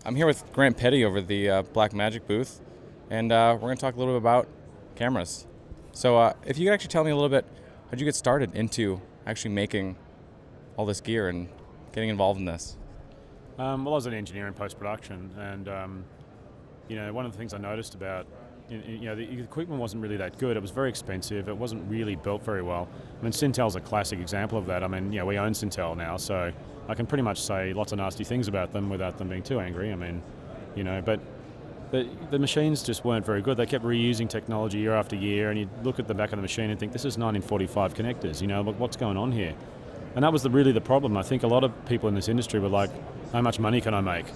I'm here with Grant Petty over the Blackmagic booth, and we're going to talk a little bit about cameras. So if you could actually tell me a little bit, how'd you get started into actually making all this gear and getting involved in this? Well, I was an engineer in post-production, and one of the things I noticed about, the equipment wasn't really that good. It was very expensive. It wasn't really built very well. I mean, Cintel's a classic example of that. I mean, we own Cintel now, so I can pretty much say lots of nasty things about them without them being too angry. I mean, but the machines just weren't very good. They kept reusing technology year after year, and you look at the back of the machine and think, this is 1945 connectors. What's going on here? And that was really the problem. I think a lot of people in this industry were like, how much money can I make?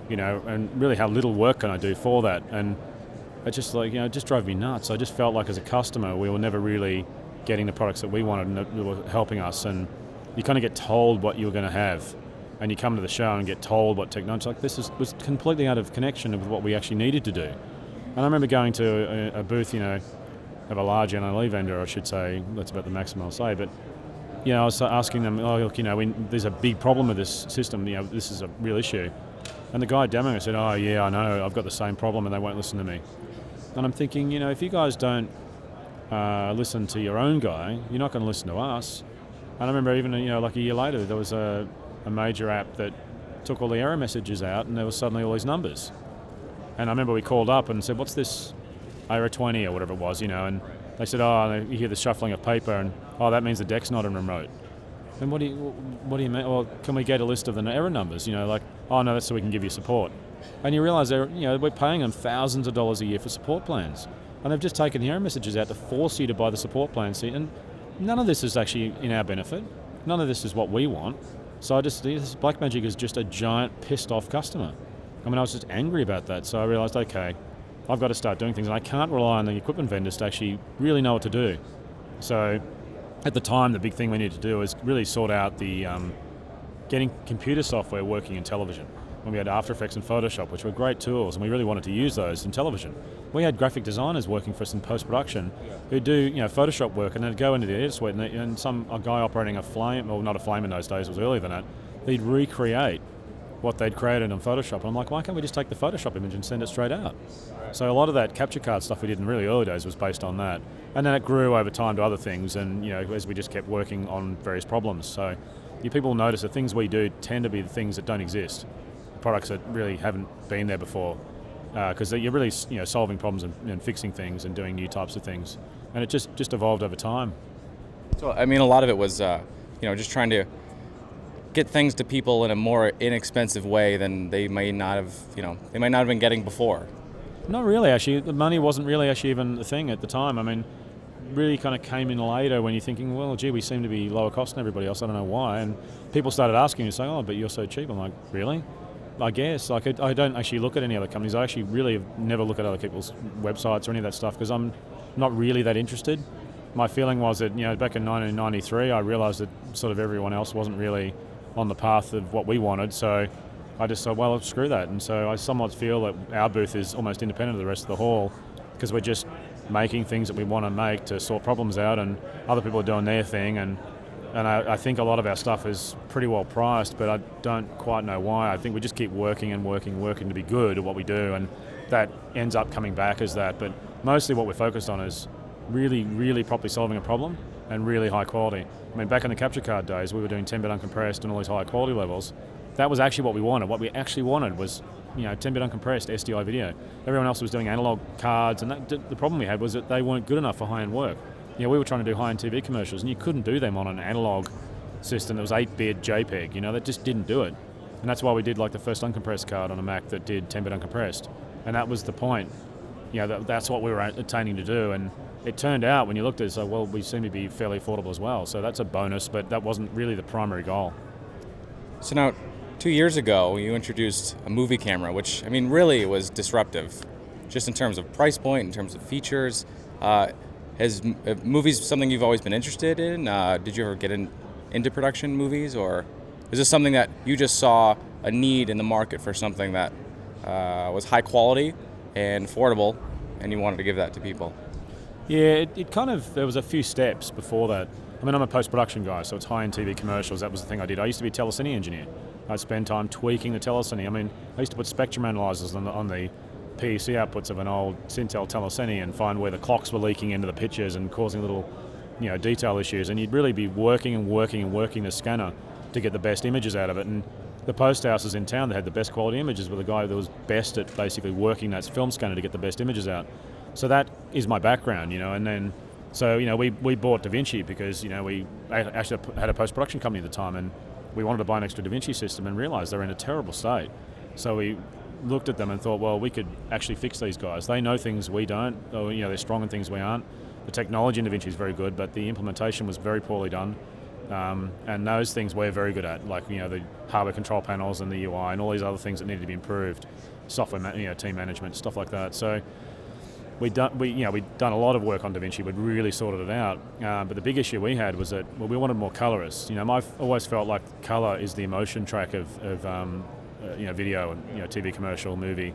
And really how little work can I do for that? And it just it just drove me nuts. I just felt like as a customer, we were never really getting the products that we wanted and that were helping us. And you kind of get told what you were going to have. And you come to the show and get told what technology, was completely out of connection with what we actually needed to do. And I remember going to a booth, of a large NLE vendor, I should say, that's about the maximum I'll say, but I was asking them, there's a big problem with this system, this is a real issue. And the guy demoing it said, oh yeah, I know, I've got the same problem, and they won't listen to me. And I'm thinking, if you guys don't listen to your own guy, you're not going to listen to us. And I remember even, like a year later, there was a major app that took all the error messages out, and there was suddenly all these numbers. And I remember we called up and said, what's this error 20 or whatever it was, and they said, oh, you hear the shuffling of paper, and that means the deck's not in remote. And what do you mean? Well, can we get a list of the error numbers? Oh no, that's so we can give you support. And you realise we're paying them thousands of dollars a year for support plans, and they've just taken the error messages out to force you to buy the support plan. And none of this is actually in our benefit. None of this is what we want. So Blackmagic is just a giant pissed off customer. I mean, I was just angry about that. So I realised, okay, I've got to start doing things, and I can't rely on the equipment vendors to actually really know what to do. So at the time, the big thing we needed to do was really sort out the getting computer software working in television. When we had After Effects and Photoshop, which were great tools, and we really wanted to use those in television. We had graphic designers working for us in post-production who do Photoshop work, and they'd go into the edit suite, and a guy operating a flame, well, not a flame in those days, it was earlier than that, they'd recreate what they'd created on Photoshop. And I'm like, why can't we just take the Photoshop image and send it straight out? So a lot of that capture card stuff we did in really early days was based on that. And then it grew over time to other things, and as we just kept working on various problems. So people notice the things we do tend to be the things that don't exist, products that really haven't been there before, because you're really solving problems and fixing things and doing new types of things. And it just evolved over time. So I mean, a lot of it was just trying to get things to people in a more inexpensive way than they might not have been getting before. Not really, actually. The money wasn't really actually even the thing at the time. I mean, really kind of came in later when you're thinking, well, gee, we seem to be lower cost than everybody else. I don't know why. And people started asking you, saying, oh, but you're so cheap. I'm like, really? I guess. I don't actually look at any other companies. I actually really have never look at other people's websites or any of that stuff because I'm not really that interested. My feeling was that, back in 1993, I realized that sort of everyone else wasn't really on the path of what we wanted. So I just thought, well, screw that. And so I somewhat feel that our booth is almost independent of the rest of the hall because we're just making things that we want to make to sort problems out, and other people are doing their thing. And I think a lot of our stuff is pretty well priced, but I don't quite know why. I think we just keep working to be good at what we do, and that ends up coming back as that. But mostly what we're focused on is really, really properly solving a problem and really high quality. I mean, back in the capture card days, we were doing 10-bit uncompressed and all these high quality levels. That was actually what we wanted. What we actually wanted was 10-bit uncompressed SDI video. Everyone else was doing analog cards, and the problem we had was that they weren't good enough for high-end work. We were trying to do high-end TV commercials, and you couldn't do them on an analog system that was 8-bit JPEG. That just didn't do it. And that's why we did like the first uncompressed card on a Mac that did 10-bit uncompressed. And that was the point. That's what we were attaining to do. And it turned out when you looked at it, so well, we seem to be fairly affordable as well. So that's a bonus, but that wasn't really the primary goal. So now, 2 years ago, you introduced a movie camera, which, I mean, really was disruptive, just in terms of price point, in terms of features. Is movies something you've always been interested in? Did you ever get into production movies, or is this something that you just saw a need in the market for something that was high quality and affordable, and you wanted to give that to people? Yeah, there was a few steps before that. I mean, I'm a post-production guy, so it's high-end TV commercials. That was the thing I did. I used to be a telecine engineer. I'd spend time tweaking the telecine. I mean, I used to put spectrum analyzers on the PEC outputs of an old Syntel telecine and find where the clocks were leaking into the pictures and causing little, detail issues. And you'd really be working the scanner to get the best images out of it. And the post houses in town that had the best quality images were the guy that was best at basically working that film scanner to get the best images out. So that is my background, and then. So, we bought DaVinci because, we actually had a post-production company at the time and we wanted to buy an extra DaVinci system and realised they're in a terrible state. So we looked at them and thought, well, we could actually fix these guys. They know things we don't, or, they're strong in things we aren't. The technology in DaVinci is very good, but the implementation was very poorly done. And those things we're very good at, like, the hardware control panels and the UI and all these other things that needed to be improved, software, team management, stuff like that. So we'd done a lot of work on DaVinci. We'd really sorted it out. But the big issue we had was that we wanted more colorists. I've always felt like color is the emotion track of video and TV commercial, movie.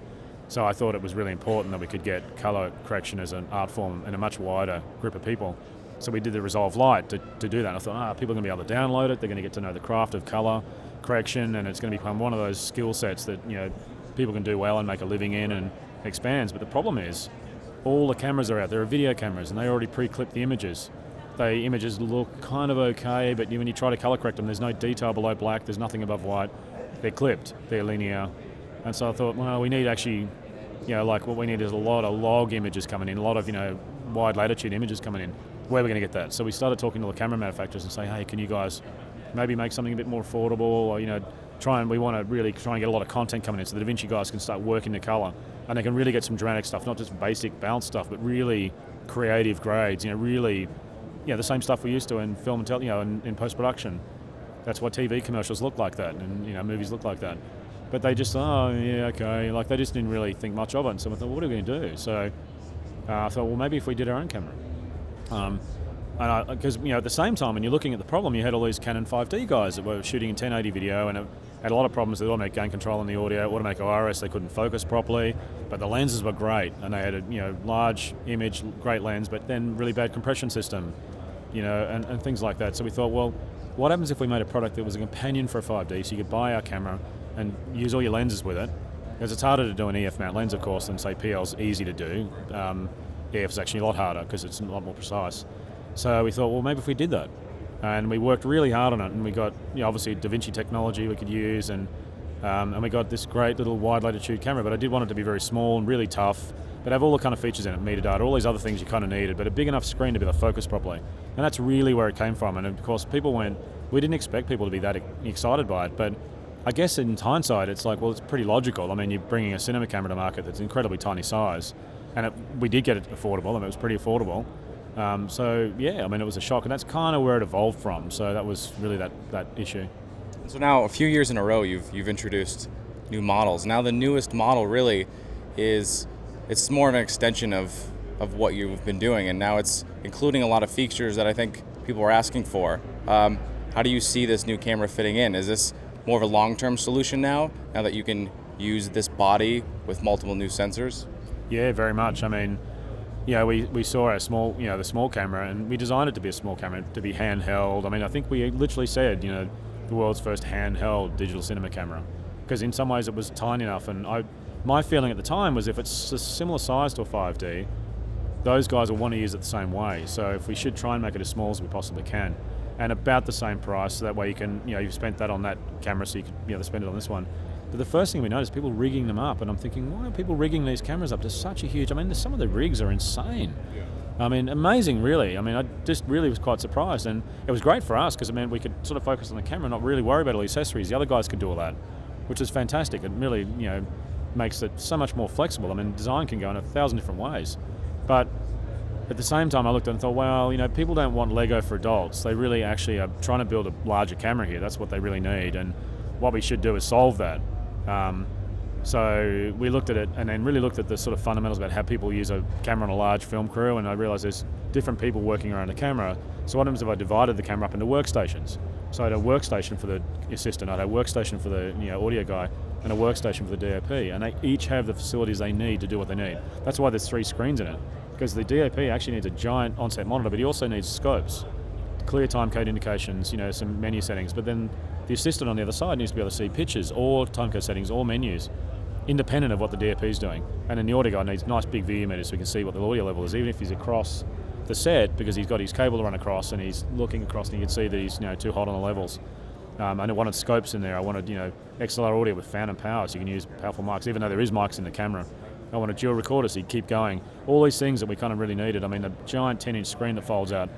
So I thought it was really important that we could get color correction as an art form in a much wider group of people. So we did the Resolve Lite to do that. I thought, people are going to be able to download it. They're going to get to know the craft of color correction, and it's going to become one of those skill sets that people can do well and make a living in and expands. But the problem is, all the cameras are out there are video cameras, and they already pre-clip the images. The images look kind of okay, but when you try to color correct them, there's no detail below black, there's nothing above white. They're clipped, they're linear. And so I thought, well, we need actually, what we need is a lot of log images coming in, a lot of, wide latitude images coming in. Where are we going to get that? So we started talking to the camera manufacturers and say, hey, can you guys maybe make something a bit more affordable, or, we want to really try and get a lot of content coming in so the DaVinci guys can start working the color. And they can really get some dramatic stuff, not just basic bounce stuff, but really creative grades, really, the same stuff we used to in film and in post-production. That's what TV commercials look like that, and, movies look like that. But they just, okay, like they just didn't really think much of it. And so I thought, what are we going to do? So I thought, well, maybe if we did our own camera. Because, at the same time, when you're looking at the problem, you had all these Canon 5D guys that were shooting in 1080 video, and it had a lot of problems with automatic gain control in the audio, automatic IRS, they couldn't focus properly, but the lenses were great, and they had a large image, great lens, but then really bad compression system, and things like that. So we thought, well, what happens if we made a product that was a companion for a 5D, so you could buy our camera and use all your lenses with it? Because it's harder to do an EF mount lens, of course, than say PL's easy to do. EF is actually a lot harder because it's a lot more precise. So we thought, well, maybe if we did that. And we worked really hard on it, and we got, obviously DaVinci technology we could use, and we got this great little wide latitude camera, but I did want it to be very small and really tough, but have all the kind of features in it, metadata, all these other things you kind of needed, but a big enough screen to be able to focus properly. And that's really where it came from. And of course, we didn't expect people to be that excited by it, but I guess in hindsight, it's like, well, it's pretty logical. I mean, you're bringing a cinema camera to market that's incredibly tiny size, and we did get it affordable, it was pretty affordable. So yeah, it was a shock, and that's kind of where it evolved from. So that was really that issue. So now, a few years in a row, you've introduced new models. Now the newest model really it's more of an extension of what you've been doing, and now it's including a lot of features that I think people are asking for. How do you see this new camera fitting in? Is this more of a long-term solution now that you can use this body with multiple new sensors? Yeah, very much. We saw our the small camera, and we designed it to be a small camera, to be handheld. I think we literally said, the world's first handheld digital cinema camera, because in some ways it was tiny enough. And my feeling at the time was, if it's a similar size to a 5D, those guys will want to use it the same way. So if we should try and make it as small as we possibly can, and about the same price, so that way you can, you've spent that on that camera, so you could spend it on this one. But the first thing we noticed, people rigging them up, and I'm thinking, why are people rigging these cameras up to such a huge? Some of the rigs are insane. Yeah. Amazing, really. I just really was quite surprised, and it was great for us because we could sort of focus on the camera, not really worry about all the accessories. The other guys could do all that, which is fantastic. It really, makes it so much more flexible. Design can go in 1,000 different ways, but at the same time, I looked at it and thought, well, people don't want Lego for adults. They really actually are trying to build a larger camera here. That's what they really need, and what we should do is solve that. So we looked at it and then really looked at the sort of fundamentals about how people use a camera on a large film crew, and I realized there's different people working around a camera. So what happens if I divided the camera up into workstations? So I had a workstation for the assistant, I had a workstation for the audio guy, and a workstation for the DOP, and they each have the facilities they need to do what they need. That's why there's 3 screens in it, because the DOP actually needs a giant on-set monitor, but he also needs scopes, clear timecode indications, some menu settings, but then the assistant on the other side needs to be able to see pictures or timecode settings or menus independent of what the DOP is doing. And then the audio guy needs nice big view meters so he can see what the audio level is, even if he's across the set, because he's got his cable to run across and he's looking across and you can see that he's too hot on the levels. I wanted scopes in there. I wanted XLR audio with phantom power so you can use powerful mics, even though there is mics in the camera. I wanted dual recorder so you keep going. All these things that we kind of really needed. I mean, the giant 10-inch screen that folds out,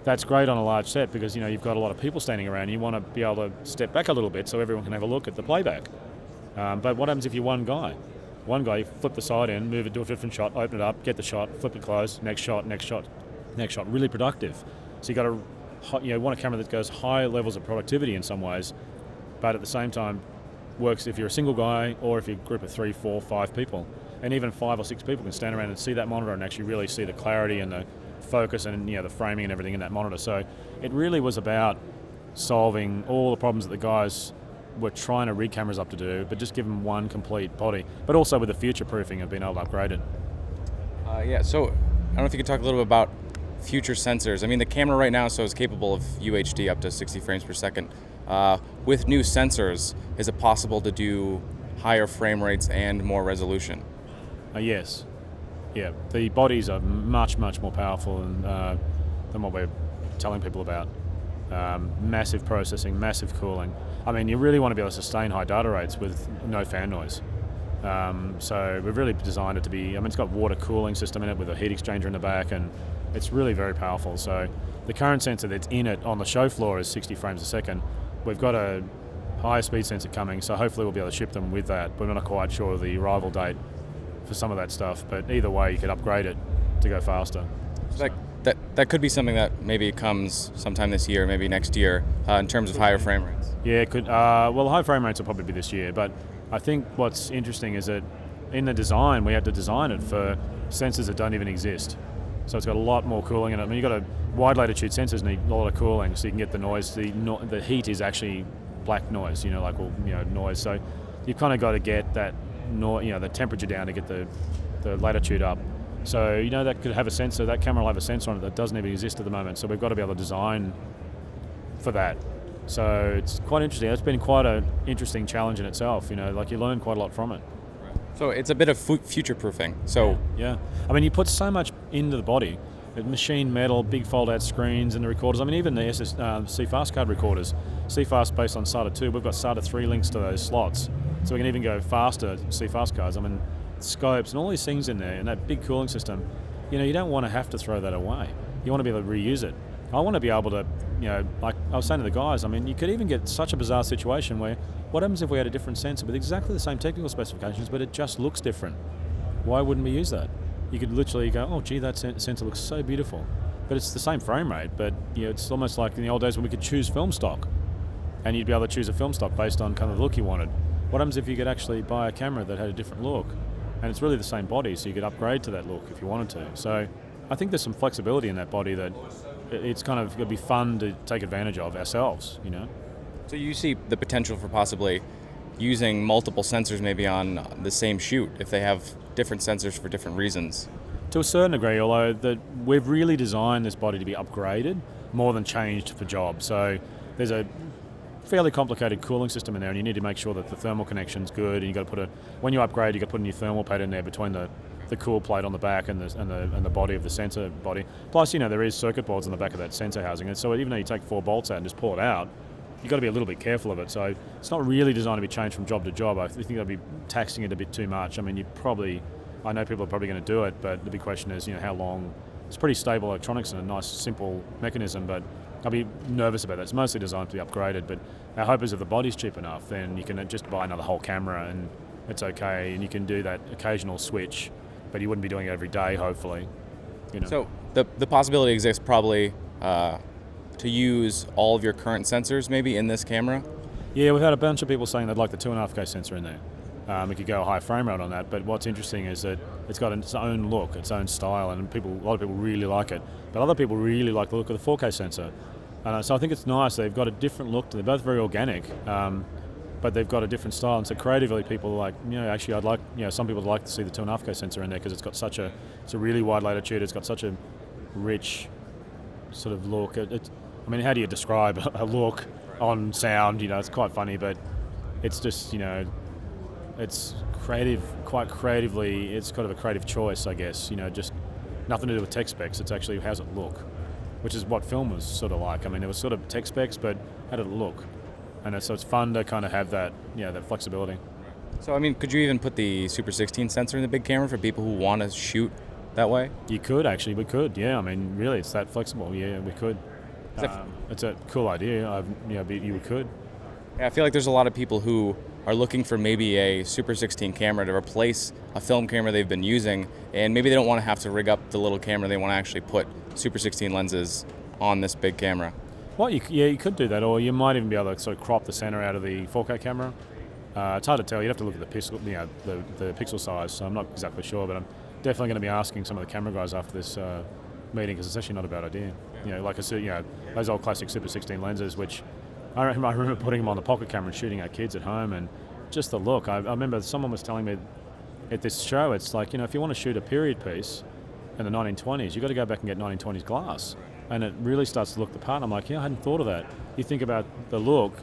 that's great on a large set because you've got a lot of people standing around. You want to be able to step back a little bit so everyone can have a look at the playback. But what happens if you're one guy? One guy, you flip the side in, move it to a different shot, open it up, get the shot, flip it close, next shot, next shot, next shot. Really productive. So you got to want a camera that goes high levels of productivity in some ways, but at the same time works if you're a single guy or if you're a group of 3, 4, 5 people. And even 5 or 6 people can stand around and see that monitor and actually really see the clarity and the focus and the framing and everything in that monitor. So it really was about solving all the problems that the guys were trying to rig cameras up to do, but just give them one complete body, but also with the future proofing of being able to upgrade it. So I don't know if you could talk a little bit about future sensors. I mean, the camera right now is capable of UHD up to 60 frames per second. With new sensors, is it possible to do higher frame rates and more resolution? Yes. Yeah, the bodies are much, much more powerful than what we're telling people about. Massive processing, massive cooling. I mean, you really want to be able to sustain high data rates with no fan noise. So we've really designed it to be, it's got water cooling system in it with a heat exchanger in the back, and it's really very powerful. So the current sensor that's in it on the show floor is 60 frames a second. We've got a higher speed sensor coming, so hopefully we'll be able to ship them with that. We're not quite sure of the arrival date for some of that stuff, but either way you could upgrade it to go faster. That could be something that maybe comes sometime this year, maybe next year, in terms of higher frame rates. Yeah, it could. Well, high frame rates will probably be this year, but I think what's interesting is that in the design, we had to design it for sensors that don't even exist. So it's got a lot more cooling in it. I mean, you've got a wide latitude sensors need a lot of cooling, so you can get the noise. The heat is actually black noise, noise. So you've kind of got to get that, the temperature down to get the latitude up. So that could have a sensor. That camera will have a sensor on it that doesn't even exist at the moment. So we've got to be able to design for that. So it's quite interesting. It's been quite an interesting challenge in itself. You learn quite a lot from it. So it's a bit of future-proofing. So yeah. I mean, you put so much into the body. Machine metal, big fold-out screens, and the recorders. I mean, even the CFast card recorders. CFast based on SATA 2. We've got SATA 3 links to those slots, so we can even go faster CFast cards. I mean, scopes and all these things in there, and that big cooling system. You don't want to have to throw that away. You want to be able to reuse it. I want to be able to, like I was saying to the guys, I mean, you could even get such a bizarre situation where, what happens if we had a different sensor with exactly the same technical specifications, but it just looks different? Why wouldn't we use that? You could literally go, oh, gee, that sensor looks so beautiful. But it's the same frame rate, but it's almost like in the old days when we could choose film stock, and you'd be able to choose a film stock based on kind of the look you wanted. What happens if you could actually buy a camera that had a different look? And it's really the same body, so you could upgrade to that look if you wanted to. So I think there's some flexibility in that body that it's kind of going to be fun to take advantage of ourselves, So you see the potential for possibly using multiple sensors maybe on the same shoot if they have different sensors for different reasons? To a certain degree, although we've really designed this body to be upgraded more than changed for job. So there's a fairly complicated cooling system in there, and you need to make sure that the thermal connection's good. And you got to when you upgrade, you got to put a new thermal pad in there between the cool plate on the back and the body of the sensor body. Plus, there is circuit boards on the back of that sensor housing, and so even though you take 4 bolts out and just pull it out, you've got to be a little bit careful of it. So it's not really designed to be changed from job to job. I think that'd be taxing it a bit too much. I mean, I know people are probably going to do it, but the big question is, how long. It's pretty stable electronics and a nice, simple mechanism, but I'll be nervous about that. It's mostly designed to be upgraded, but our hope is if the body's cheap enough, then you can just buy another whole camera and it's okay, and you can do that occasional switch, but you wouldn't be doing it every day, hopefully. So the possibility exists probably to use all of your current sensors maybe in this camera? Yeah, we've had a bunch of people saying they'd like the 2.5K sensor in there. We could go a high frame rate on that, but what's interesting is that it's got its own look, its own style, and a lot of people really like it. But other people really like the look of the 4K sensor. So I think it's nice. They've got a different look. They're both very organic, but they've got a different style. And so creatively, people are like, actually, I'd like, some people would like to see the 2.5K sensor in there because it's got it's a really wide latitude. It's got such a rich sort of look. I mean, how do you describe a look on sound? It's quite funny, but it's just, it's creative, quite creatively. It's kind of a creative choice, I guess. Just nothing to do with tech specs. It's actually how's it look, which is what film was sort of like. I mean, it was sort of tech specs, but how did it look? And so it's fun to kind of have that, that flexibility. So, I mean, could you even put the Super 16 sensor in the big camera for people who want to shoot that way? You could, actually. We could, yeah. I mean, really, it's that flexible. Yeah, we could. It's a cool idea. You could. Yeah, I feel like there's a lot of people who are looking for maybe a Super 16 camera to replace a film camera they've been using, and maybe they don't want to have to rig up the little camera. They want to actually put Super 16 lenses on this big camera. Well, you could do that, or you might even be able to sort of crop the center out of the 4K camera. It's hard to tell. You'd have to look at the pixel, the pixel size. So I'm not exactly sure, but I'm definitely going to be asking some of the camera guys after this meeting, because it's actually not a bad idea. Like I said, those old classic Super 16 lenses, which I remember putting them on the pocket camera and shooting at kids at home, and just the look. I remember someone was telling me at this show, it's like, if you want to shoot a period piece in the 1920s, you've got to go back and get 1920s glass. And it really starts to look the part. And I'm like, I hadn't thought of that. You think about the look,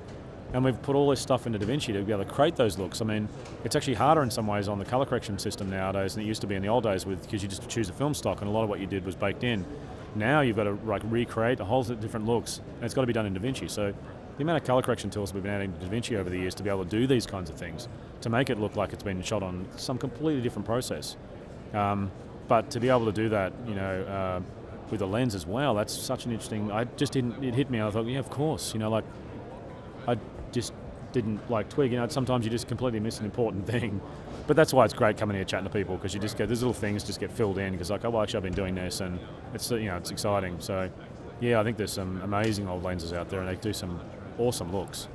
and we've put all this stuff into DaVinci to be able to create those looks. I mean, it's actually harder in some ways on the color correction system nowadays than it used to be in the old days, because you just choose a film stock, and a lot of what you did was baked in. Now you've got to recreate a whole set of different looks, and it's got to be done in DaVinci. So the amount of color correction tools we've been adding to DaVinci over the years to be able to do these kinds of things, to make it look like it's been shot on some completely different process. But to be able to do that, with a lens as well, that's such an interesting. It hit me. I thought, yeah, of course. I just didn't twig. Sometimes you just completely miss an important thing. But that's why it's great coming here chatting to people, because you just get these little things just get filled in, because actually I've been doing this, and it's it's exciting. So yeah, I think there's some amazing old lenses out there, and they do some awesome looks.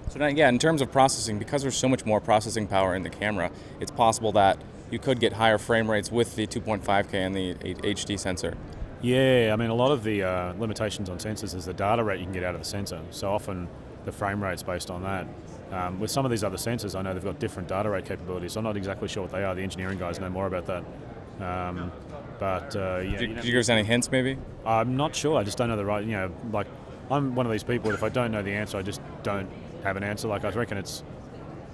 So now, in terms of processing, because there's so much more processing power in the camera, it's possible that you could get higher frame rates with the 2.5K and the HD sensor. Yeah, I mean, a lot of the limitations on sensors is the data rate you can get out of the sensor. So often the frame rate's based on that. With some of these other sensors, I know they've got different data rate capabilities. So I'm not exactly sure what they are. The engineering guys know more about that. Did you give us any hints, maybe? I'm not sure. I just don't know the right. I'm one of these people that if I don't know the answer, I just don't have an answer. I reckon it's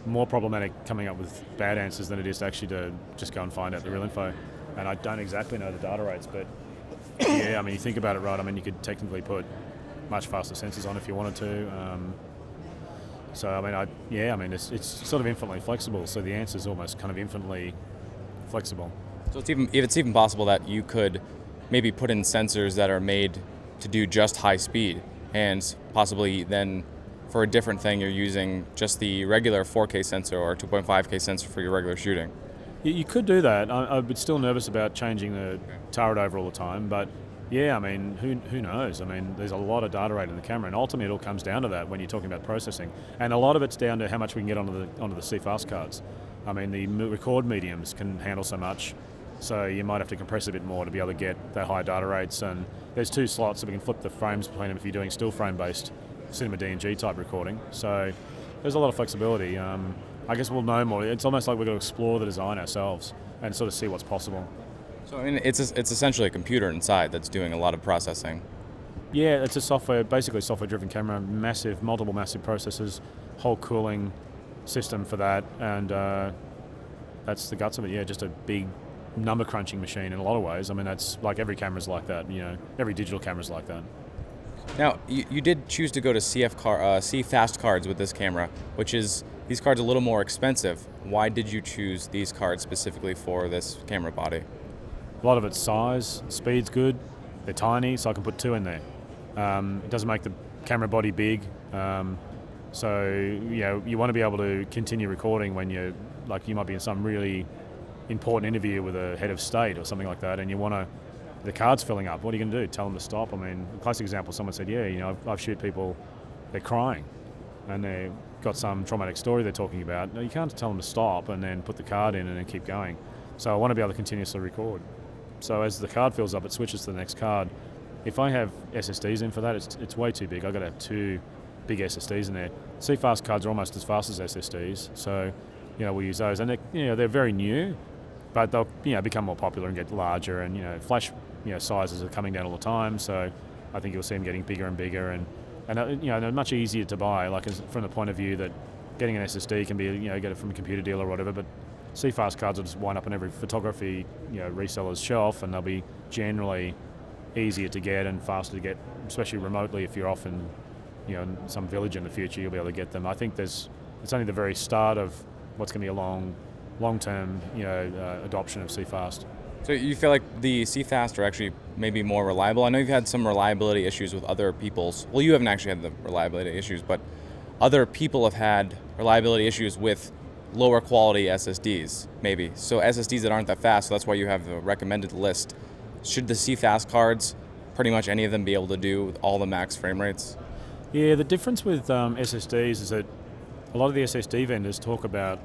more problematic coming up with bad answers than it is actually to just go and find out the real info. And I don't exactly know the data rates, but yeah, I mean, you think about it, right? I mean, you could technically put much faster sensors on if you wanted to. So I mean, it's sort of infinitely flexible. So the answer is almost kind of infinitely flexible. So it's even possible that you could maybe put in sensors that are made to do just high speed, and possibly then for a different thing you're using just the regular 4K sensor or 2.5K sensor for your regular shooting. You could do that. I'm still nervous about changing the turret over all the time, but yeah, I mean, who knows? I mean, there's a lot of data rate in the camera, and ultimately it all comes down to that when you're talking about processing. And a lot of it's down to how much we can get onto the CFast cards. I mean, the record mediums can handle so much, so you might have to compress a bit more to be able to get the high data rates. And there's 2 slots, so we can flip the frames between them if you're doing still frame-based cinema D&G type recording. So there's a lot of flexibility. I guess we'll know more. It's almost like we've got to explore the design ourselves and sort of see what's possible. So I mean, it's essentially a computer inside that's doing a lot of processing. Yeah, it's basically software-driven camera, multiple massive processors, whole cooling system for that, and that's the guts of it. Yeah, just a big number crunching machine in a lot of ways. I mean, that's like every camera's like that. Every digital camera's like that. Now, you did choose to go to CFast cards with this camera, which is these cards a little more expensive. Why did you choose these cards specifically for this camera body? A lot of it's size, speed's good. They're tiny, so I can put 2 in there. It doesn't make the camera body big. So you want to be able to continue recording when you might be in some really important interview with a head of state or something like that, and the card's filling up. What are you going to do? Tell them to stop? I mean, a classic example, someone said, I've shot people, they're crying, and they've got some traumatic story they're talking about. No, you can't tell them to stop and then put the card in and then keep going. So I want to be able to continuously record. So as the card fills up, it switches to the next card. If I have SSDs in for that, it's way too big. I've got to have 2 big SSDs in there. CFast cards are almost as fast as SSDs, so we use those, and they're very new, but they'll become more popular and get larger, and flash sizes are coming down all the time. So I think you'll see them getting bigger and bigger, and they're much easier to buy. Like from the point of view that getting an SSD can be, get it from a computer dealer or whatever, but CFast cards will just wind up on every photography reseller's shelf, and they'll be generally easier to get and faster to get, especially remotely. If you're off in some village in the future, you'll be able to get them. I think it's only the very start of what's going to be a long-term adoption of CFast. So you feel like the CFast are actually maybe more reliable? I know you've had some reliability issues with other people's. Well, you haven't actually had the reliability issues, but other people have had reliability issues with lower quality SSDs, maybe. So SSDs that aren't that fast, so that's why you have the recommended list. Should the CFast cards, pretty much any of them, be able to do with all the max frame rates? Yeah, the difference with SSDs is that a lot of the SSD vendors talk about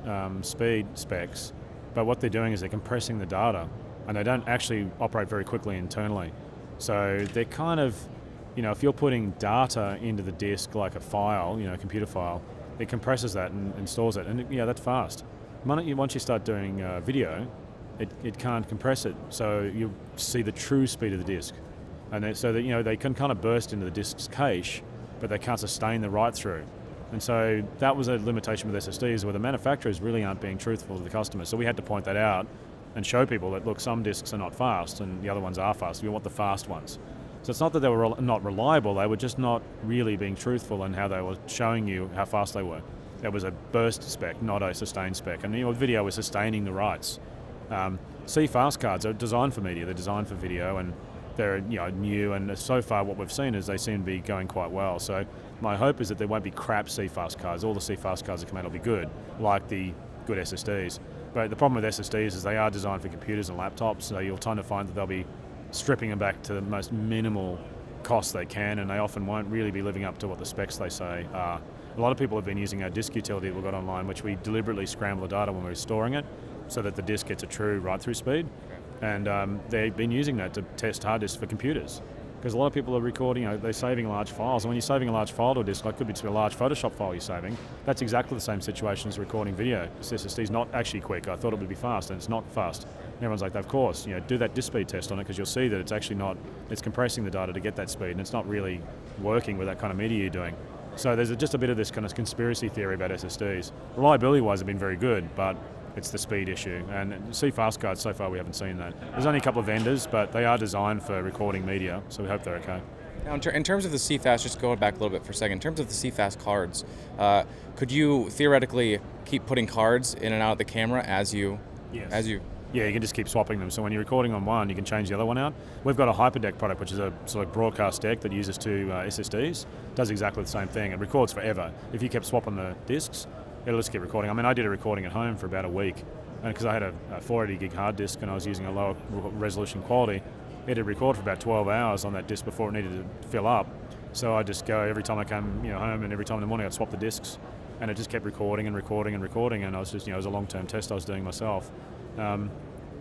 speed specs, but what they're doing is they're compressing the data, and they don't actually operate very quickly internally. So they're kind of, if you're putting data into the disk like a file, a computer file, it compresses that and stores it, and that's fast. Once you start doing video, it can't compress it, so you see the true speed of the disk, and they can kind of burst into the disk's cache, but they can't sustain the write through. And so that was a limitation with SSDs, where the manufacturers really aren't being truthful to the customer. So we had to point that out and show people that, look, some disks are not fast and the other ones are fast. We want the fast ones. So it's not that they were not reliable, they were just not really being truthful in how they were showing you how fast they were. It was a burst spec, not a sustained spec. And video was sustaining the writes. CFast cards are designed for media, they're designed for video, and they're new, and so far what we've seen is they seem to be going quite well. So my hope is that there won't be crap CFast cards. All the CFast cards that come out will be good, like the good SSDs. But the problem with SSDs is they are designed for computers and laptops, so you'll tend to find that they'll be stripping them back to the most minimal cost they can, and they often won't really be living up to what the specs they say are. A lot of people have been using our disk utility that we've got online, which we deliberately scramble the data when we're storing it, so that the disk gets a true write-through speed. And they've been using that to test hard disks for computers. Because a lot of people are recording, they're saving large files. And when you're saving a large file to a disk, like could be just a large Photoshop file you're saving, that's exactly the same situation as recording video. This SSD's not actually quick. I thought it would be fast, and it's not fast. And everyone's like, of course, do that disk speed test on it, because you'll see that it's actually not, it's compressing the data to get that speed, and it's not really working with that kind of media you're doing. So there's just a bit of this kind of conspiracy theory about SSDs. Reliability-wise, they've been very good, but it's the speed issue. And CFast cards, so far we haven't seen that. There's only a couple of vendors, but they are designed for recording media, so we hope they're okay. Now, in terms of the CFast, just going back a little bit for a second, in terms of the CFast cards, could you theoretically keep putting cards in and out of the camera as you? Yeah, you can just keep swapping them. So when you're recording on one, you can change the other one out. We've got a hyperdeck product, which is a sort of broadcast deck that uses two SSDs. Does exactly the same thing. It records forever. If you kept swapping the disks, it'll just keep recording. I mean, I did a recording at home for about a week, and because I had a 480 gig hard disk and I was using a lower resolution quality, it had recorded for about 12 hours on that disk before it needed to fill up. So I just go every time I came home, and every time in the morning I'd swap the disks, and it just kept recording and recording and recording. And I was just, it was a long-term test I was doing myself.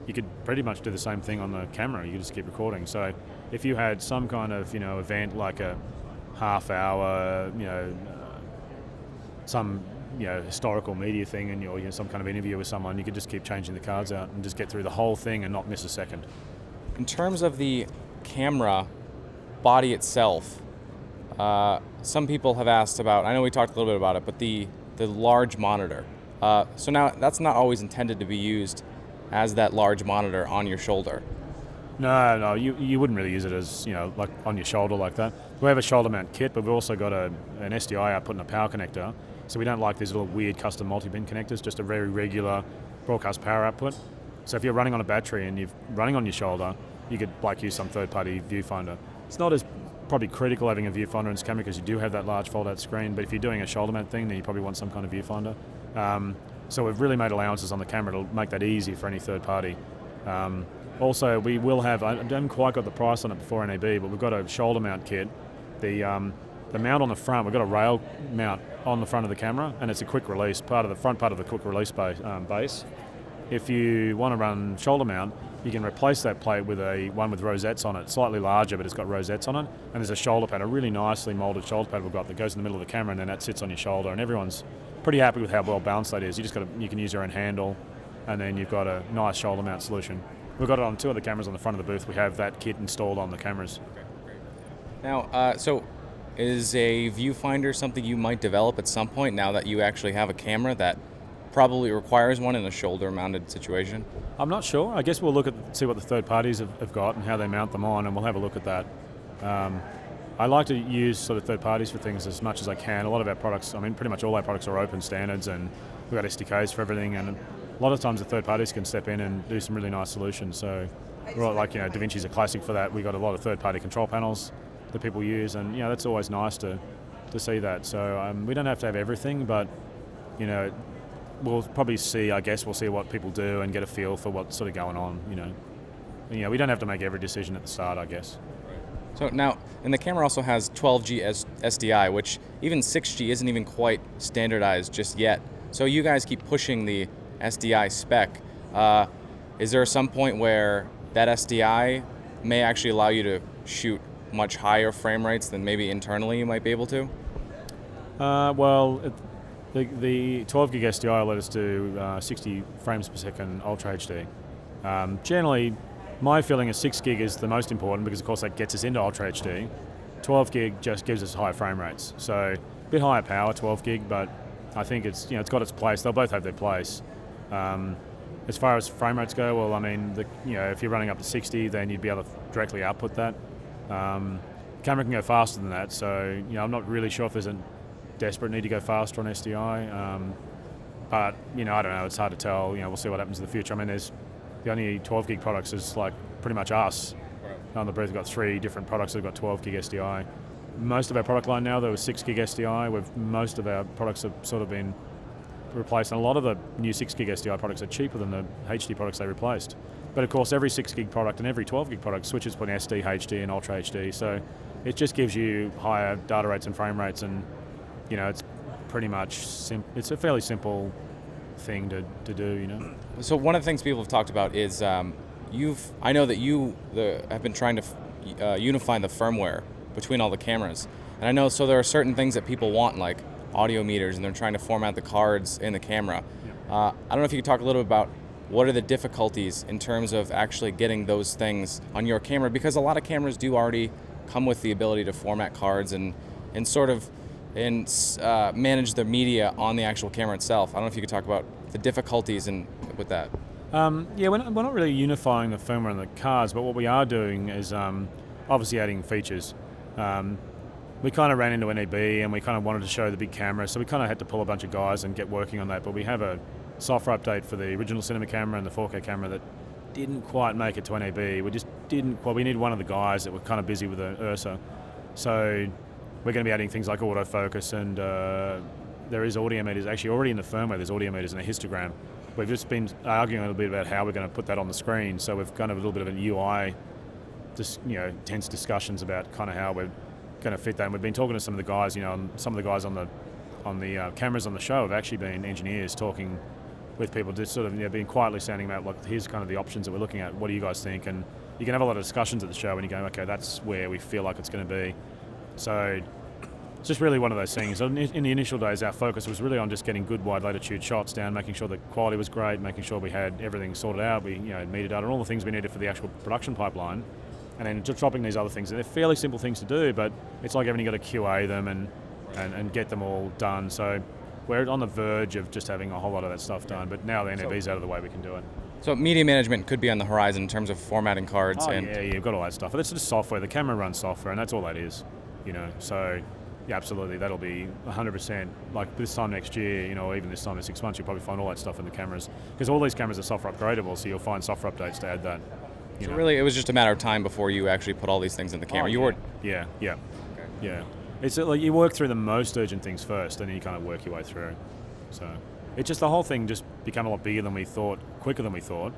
You could pretty much do the same thing on the camera. You just keep recording. So if you had some kind of event like a half hour, some historical media thing, and you're some kind of interview with someone, you could just keep changing the cards out and just get through the whole thing and not miss a second. In terms of the camera body itself, some people have asked about, I know we talked a little bit about it, but the large monitor. So now that's not always intended to be used as that large monitor on your shoulder. No, you wouldn't really use it as, like on your shoulder like that. We have a shoulder mount kit, but we've also got an SDI output and a power connector. So we don't like these little weird custom multi-pin connectors, just a very regular broadcast power output. So if you're running on a battery and you're running on your shoulder, you could use some third-party viewfinder. It's not as probably critical having a viewfinder in this camera, because you do have that large fold-out screen, but if you're doing a shoulder mount thing, then you probably want some kind of viewfinder. So we've really made allowances on the camera to make that easy for any third party. Also, we will have, I haven't quite got the price on it before NAB, but we've got a shoulder mount kit. The mount on the front, we've got a rail mount on the front of the camera, and it's a quick release, front part of the quick release base. If you want to run shoulder mount, you can replace that plate with one with rosettes on it, slightly larger, but it's got rosettes on it. And there's a shoulder pad, a really nicely molded shoulder pad we've got that goes in the middle of the camera, and then that sits on your shoulder. And everyone's pretty happy with how well balanced that is. You can use your own handle, and then you've got a nice shoulder mount solution. We've got it on two of the cameras on the front of the booth. We have that kit installed on the cameras. Now, so is a viewfinder something you might develop at some point now that you actually have a camera that probably requires one in a shoulder-mounted situation? I'm not sure. I guess we'll look at see what the third parties have got and how they mount them on, and we'll have a look at that. I like to use sort of third parties for things as much as I can. A lot of our products, I mean, pretty much all our products are open standards, and we've got SDKs for everything. And a lot of times the third parties can step in and do some really nice solutions. So, like DaVinci's a classic for that. We've got a lot of third-party control panels that people use, and that's always nice to see that. So we don't have to have everything, but we'll probably see. I guess we'll see what people do and get a feel for what's sort of going on. We don't have to make every decision at the start, I guess. So now, and the camera also has 12G SDI, which even 6G isn't even quite standardized just yet. So you guys keep pushing the SDI spec. Is there some point where that SDI may actually allow you to shoot much higher frame rates than maybe internally you might be able to? The 12 gig SDI let us do 60 frames per second Ultra HD. Generally, my feeling is 6 gig is the most important because, of course, that gets us into Ultra HD. 12 gig just gives us higher frame rates. So a bit higher power, 12 gig, but I think it's got its place. They'll both have their place. As far as frame rates go, well, I mean, if you're running up to 60, then you'd be able to directly output that. Camera can go faster than that, so I'm not really sure if there's a desperate need to go faster on SDI. But I don't know. It's hard to tell. We'll see what happens in the future. I mean, there's the only 12 gig products is like pretty much us. Right. On the booth, we've got 3 different products that have got 12 gig SDI. Most of our product line now, there was 6 gig SDI. Most of our products have sort of been replaced, and a lot of the new 6 gig SDI products are cheaper than the HD products they replaced. But of course, every 6 gig product and every 12 gig product switches between SD, HD, and Ultra HD. So it just gives you higher data rates and frame rates, and it's pretty much it's a fairly simple thing to do. So one of the things people have talked about is I know that you have been trying to unify the firmware between all the cameras, and I know so there are certain things that people want, like audio meters, and they're trying to format the cards in the camera. Yeah. I don't know if you could talk a little bit about what are the difficulties in terms of actually getting those things on your camera, because a lot of cameras do already come with the ability to format cards and manage the media on the actual camera itself. I don't know if you could talk about the difficulties with that. We're not really unifying the firmware on the cards, but what we are doing is obviously adding features. We kind of ran into NAB and we kind of wanted to show the big camera, so we kind of had to pull a bunch of guys and get working on that, but we have a software update for the original cinema camera and the 4K camera that didn't quite make it to NAB. We need one of the guys that were kind of busy with the URSA. So we're going to be adding things like autofocus, and there is audio meters. Actually, already in the firmware, there's audio meters and a histogram. We've just been arguing a little bit about how we're going to put that on the screen. So we've kind of a little bit of a UI, tense discussions about kind of how we're going to fit that. And we've been talking to some of the guys. Some of the guys on the cameras on the show have actually been engineers talking with people, just sort of being quietly sounding about, like, here's kind of the options that we're looking at. What do you guys think? And you can have a lot of discussions at the show, and you go, okay, that's where we feel like it's going to be. So it's just really one of those things. In the initial days, our focus was really on just getting good wide latitude shots down, making sure the quality was great, making sure we had everything sorted out. We metadata and all the things we needed for the actual production pipeline, and then just dropping these other things. And they're fairly simple things to do, but it's like everything, you've got to QA them and get them all done. So we're on the verge of just having a whole lot of that stuff done, but now the NAB's out of the way, we can do it. So media management could be on the horizon in terms of formatting cards. Yeah, you've got all that stuff. But it's just software. The camera runs software, and that's all that is. So yeah, absolutely, that'll be 100%. Like this time next year, or even this time in 6 months, you'll probably find all that stuff in the cameras, because all these cameras are software upgradable, so you'll find software updates to add that. So really, it was just a matter of time before you actually put all these things in the camera. Yeah. Okay. Yeah. It's like you work through the most urgent things first, and then you kind of work your way through. So it's just the whole thing just became a lot bigger than we thought, quicker than we thought,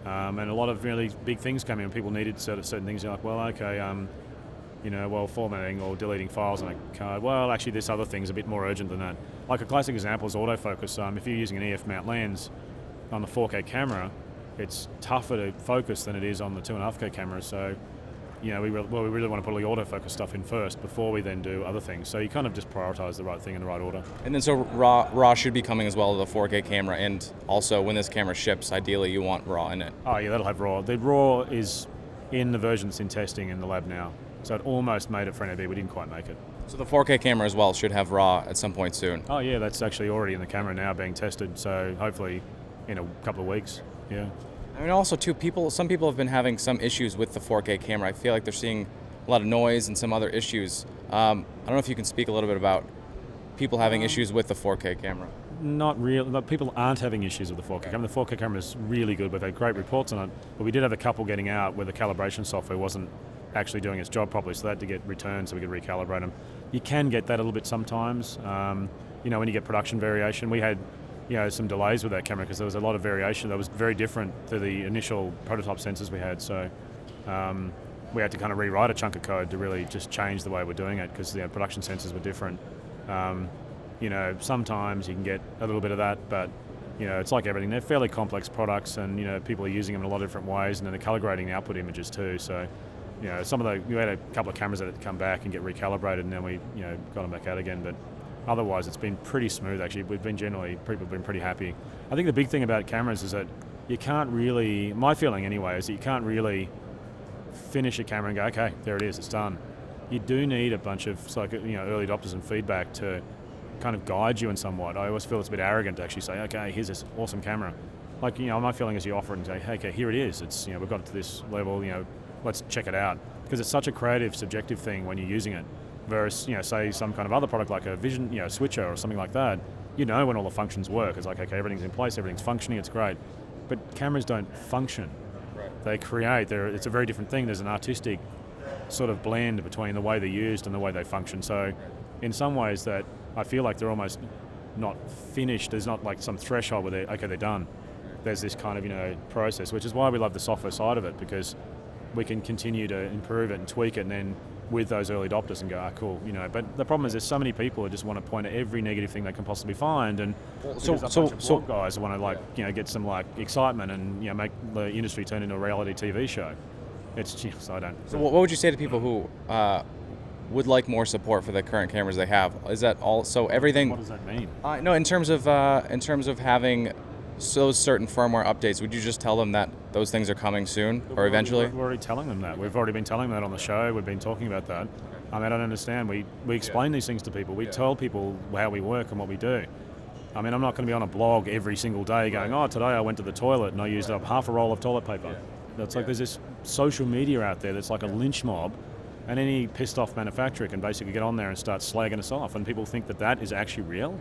and a lot of really big things came in. People needed certain things. You're like, well, okay, formatting or deleting files on a card. Well, actually, this other thing's a bit more urgent than that. Like a classic example is autofocus. If you're using an EF mount lens on the 4K camera, it's tougher to focus than it is on the 2.5K camera. So, we really want to put all the autofocus stuff in first before we then do other things. So you kind of just prioritize the right thing in the right order. And then so RAW should be coming as well to the 4K camera, and also when this camera ships, ideally you want RAW in it. Oh yeah, that'll have RAW. The RAW is in the version that's in testing in the lab now. So it almost made it for NAB. We didn't quite make it. So the 4K camera as well should have RAW at some point soon. Oh yeah, that's actually already in the camera now being tested. So hopefully in a couple of weeks. Yeah. I mean, also too, some people have been having some issues with the 4K camera. I feel like they're seeing a lot of noise and some other issues. I don't know if you can speak a little bit about people having issues with the 4K camera. Not real. But people aren't having issues with the 4K camera. The 4K camera is really good. We've had great reports on it, but we did have a couple getting out where the calibration software wasn't actually doing its job properly, so they had to get returned so we could recalibrate them. You can get that a little bit sometimes. When you get production variation, we had some delays with that camera because there was a lot of variation that was very different to the initial prototype sensors we had. So we had to kind of rewrite a chunk of code to really just change the way we're doing it because the production sensors were different. Sometimes you can get a little bit of that, but it's like everything. They're fairly complex products, and people are using them in a lot of different ways, and then they're calibrating the output images too. So, we had a couple of cameras that had to come back and get recalibrated, and then we got them back out again. But otherwise, it's been pretty smooth. Actually, people have been pretty happy. I think the big thing about cameras is that you can't really. My feeling anyway is that you can't really finish a camera and go, okay, there it is, it's done. You do need a bunch of early adopters and feedback to kind of guide you in somewhat. I always feel it's a bit arrogant to actually say, okay, here's this awesome camera. My feeling is you offer it and say, hey, okay, here it is. It's we've got it to this level. Let's check it out, because it's such a creative, subjective thing when you're using it. Versus, say some kind of other product like a vision, switcher or something like that. When all the functions work. It's like, okay, everything's in place, everything's functioning, it's great. But cameras don't function. Right. They create. It's a very different thing. There's an artistic sort of blend between the way they're used and the way they function. So, in some ways, that I feel like they're almost not finished. There's not like some threshold where they're done. There's this kind of process, which is why we love the software side of it, because we can continue to improve it and tweak it, and then with those early adopters and go, cool, But the problem is there's so many people who just want to point at every negative thing they can possibly find, and so guys want to get some excitement and make the industry turn into a reality TV show. It's just, I don't. So what would you say to people who would like more support for the current cameras they have? Is that all? So everything. What does that mean? No, in terms of having those certain firmware updates, would you just tell them that those things are coming soon or eventually? We're already telling them that. We've already been telling them that on the show. We've been talking about that. I don't understand. We explain these things to people. We tell people how we work and what we do. I'm not going to be on a blog every single day going, today I went to the toilet and I used up half a roll of toilet paper. That's like there's this social media out there that's like a lynch mob, and any pissed off manufacturer can basically get on there and start slagging us off, and people think that is actually real.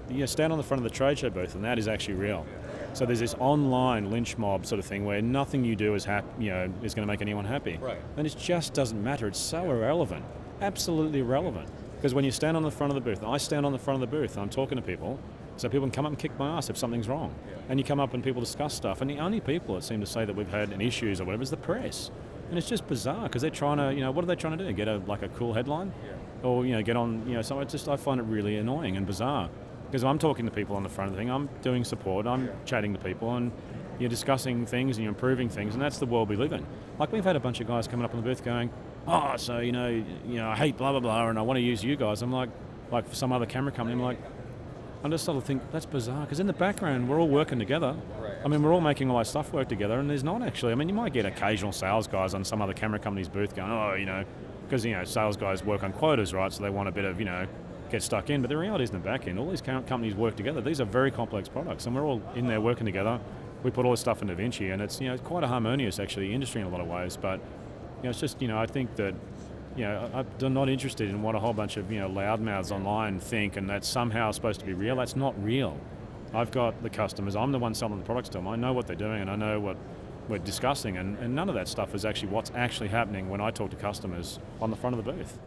You stand on the front of the trade show booth and that is actually real. So there's this online lynch mob sort of thing where nothing you do is going to make anyone happy. Right. And it just doesn't matter. It's so irrelevant, absolutely irrelevant. Because when you stand on the front of the booth, I stand on the front of the booth and I'm talking to people, so people can come up and kick my ass if something's wrong. And you come up and people discuss stuff, and the only people that seem to say that we've had any issues or whatever is the press. And it's just bizarre because they're trying to, what are they trying to do? Get a cool headline? Yeah. Or, get on, so I find it really annoying and bizarre. Because I'm talking to people on the front of the thing, I'm doing support, I'm chatting to people, and you're discussing things and you're improving things, and that's the world we live in. Like, we've had a bunch of guys coming up on the booth going, so, I hate blah, blah, blah, and I want to use you guys. I'm like for some other camera company, I just sort of think that's bizarre, because in the background we're all working together. Right. We're all making all our stuff work together, and there's not actually. You might get occasional sales guys on some other camera company's booth going, because sales guys work on quotas, right? So they want a bit of get stuck in. But the reality is in the back end, all these companies work together. These are very complex products, and we're all in there working together. We put all this stuff in DaVinci, and it's quite a harmonious actually industry in a lot of ways. But it's just I think that. I'm not interested in what a whole bunch of loudmouths online think, and that's somehow supposed to be real. That's not real. I've got the customers. I'm the one selling the products to them. I know what they're doing, and I know what we're discussing, and none of that stuff is actually what's actually happening when I talk to customers on the front of the booth.